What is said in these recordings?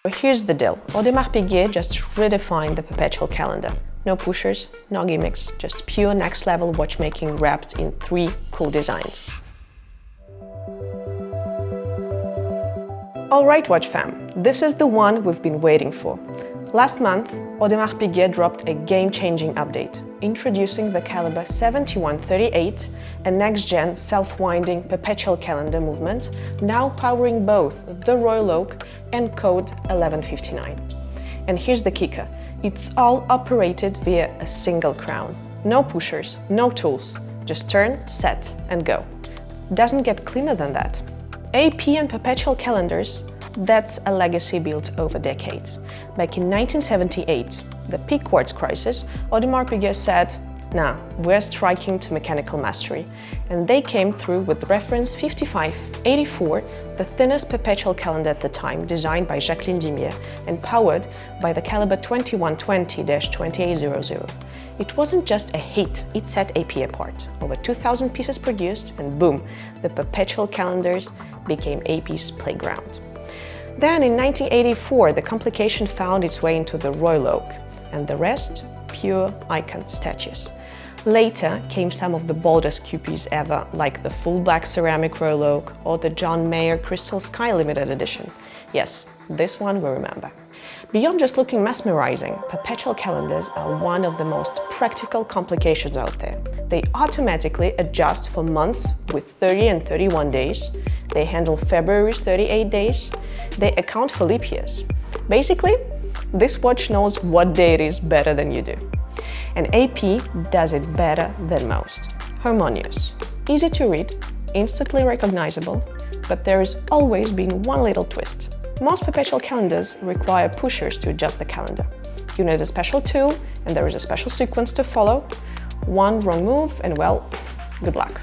Here's the deal. Audemars Piguet just redefined the Perpetual calendar. No pushers, no gimmicks, just pure next-level watchmaking wrapped in 3 cool designs. Alright, Watch fam, this is the one we've been waiting for. Last month, Audemars Piguet dropped a game-changing update, introducing the caliber 7138, a next-gen self-winding perpetual calendar movement, now powering both the Royal Oak and Code 1159. And here's the kicker, it's all operated via a single crown. No pushers, no tools, just turn, set, and go. Doesn't get cleaner than that. AP and perpetual calendars, that's a legacy built over decades. Back in 1978, the peak quartz crisis, Audemars Piguet said, nah, we're striking to mechanical mastery. And they came through with the reference 5584, the thinnest perpetual calendar at the time, designed by Jacqueline Dimier and powered by the caliber 2120-2800. It wasn't just a hit, it set AP apart. Over 2,000 pieces produced, and boom, the perpetual calendars became AP's playground. Then in 1984, the complication found its way into the Royal Oak, and the rest, pure icon statues. Later came some of the boldest QPs ever, like the full black ceramic Royal Oak or the John Mayer Crystal Sky Limited Edition. Yes, this one we remember. Beyond just looking mesmerizing, perpetual calendars are one of the most practical complications out there. They automatically adjust for months with 30 and 31 days. They handle February's 38 days. They account for leap years. Basically, this watch knows what day it is better than you do. And AP does it better than most. Harmonious, easy to read, instantly recognizable, but there has always been one little twist. Most perpetual calendars require pushers to adjust the calendar. You need a special tool, and there is a special sequence to follow. One wrong move, and well, good luck.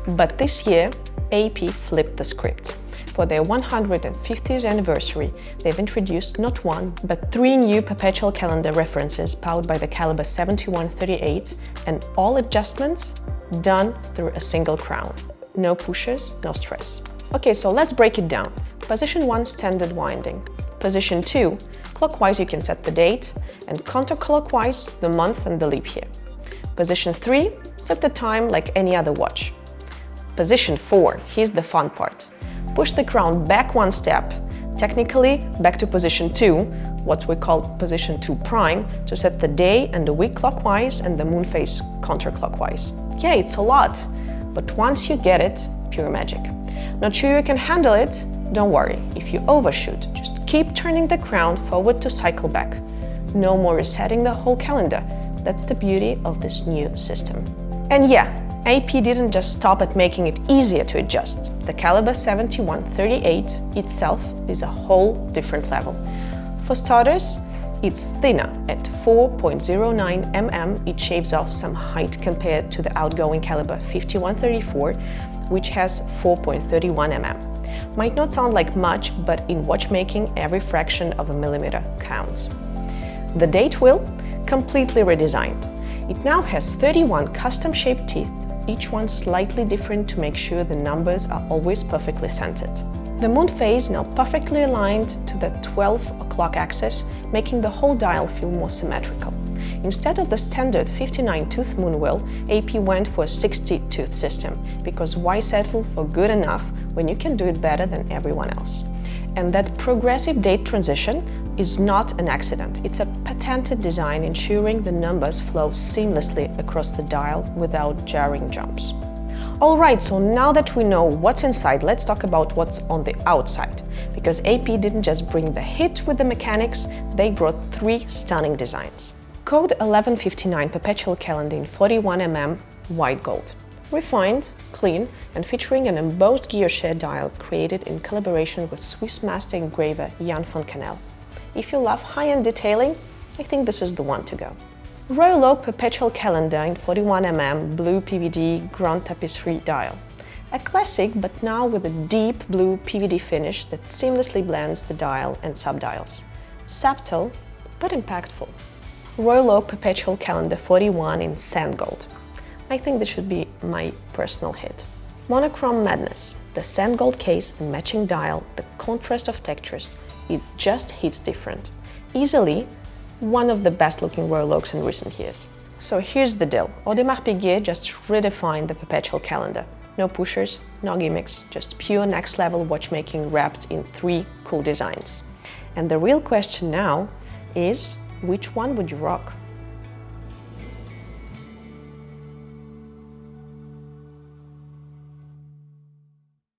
But this year, AP flipped the script. For their 150th anniversary, they've introduced not one, but 3 new perpetual calendar references powered by the caliber 7138, and all adjustments done through a single crown. No pushers, no stress. Okay, so let's break it down. Position 1, standard winding. Position 2, clockwise you can set the date, and counterclockwise the month and the leap year. Position 3, set the time like any other watch. Position 4, here's the fun part. Push the crown back 1 step, technically back to position 2, what we call position 2 prime, to set the day and the week clockwise and the moon phase counterclockwise. Yeah, it's a lot, but once you get it, pure magic. Not sure you can handle it? Don't worry, if you overshoot, just keep turning the crown forward to cycle back. No more resetting the whole calendar. That's the beauty of this new system. And yeah, AP didn't just stop at making it easier to adjust. The caliber 7138 itself is a whole different level. For starters, it's thinner. At 4.09 mm, it shaves off some height compared to the outgoing caliber 5134, which has 4.31 mm. Might not sound like much, but in watchmaking, every fraction of a millimeter counts. The date wheel, completely redesigned. It now has 31 custom-shaped teeth, each one slightly different to make sure the numbers are always perfectly centered. The moon phase now perfectly aligned to the 12 o'clock axis, making the whole dial feel more symmetrical. Instead of the standard 59-tooth moon wheel, AP went for a 60-tooth system, because why settle for good enough when you can do it better than everyone else? And that progressive date transition is not an accident. It's a patented design ensuring the numbers flow seamlessly across the dial without jarring jumps. Alright, so now that we know what's inside, let's talk about what's on the outside. Because AP didn't just bring the hit with the mechanics, they brought 3 stunning designs. Code 1159 Perpetual Calendar in 41 mm white gold. Refined, clean, and featuring an embossed guilloche dial created in collaboration with Swiss master engraver Jan van Canel. If you love high-end detailing, I think this is the one to go. Royal Oak Perpetual Calendar in 41 mm blue PVD Grand Tapisserie dial. A classic, but now with a deep blue PVD finish that seamlessly blends the dial and subdials. Subtle, but impactful. Royal Oak Perpetual Calendar 41 in sand gold. I think this should be my personal hit. Monochrome madness. The sand gold case, the matching dial, the contrast of textures. it just hits different. Easily one of the best looking royal oaks in recent years. So here's the deal. Audemars Piguet just redefined the Perpetual calendar. No pushers, no gimmicks, just pure next level watchmaking wrapped in 3 cool designs. And the real question now is, which one would you rock?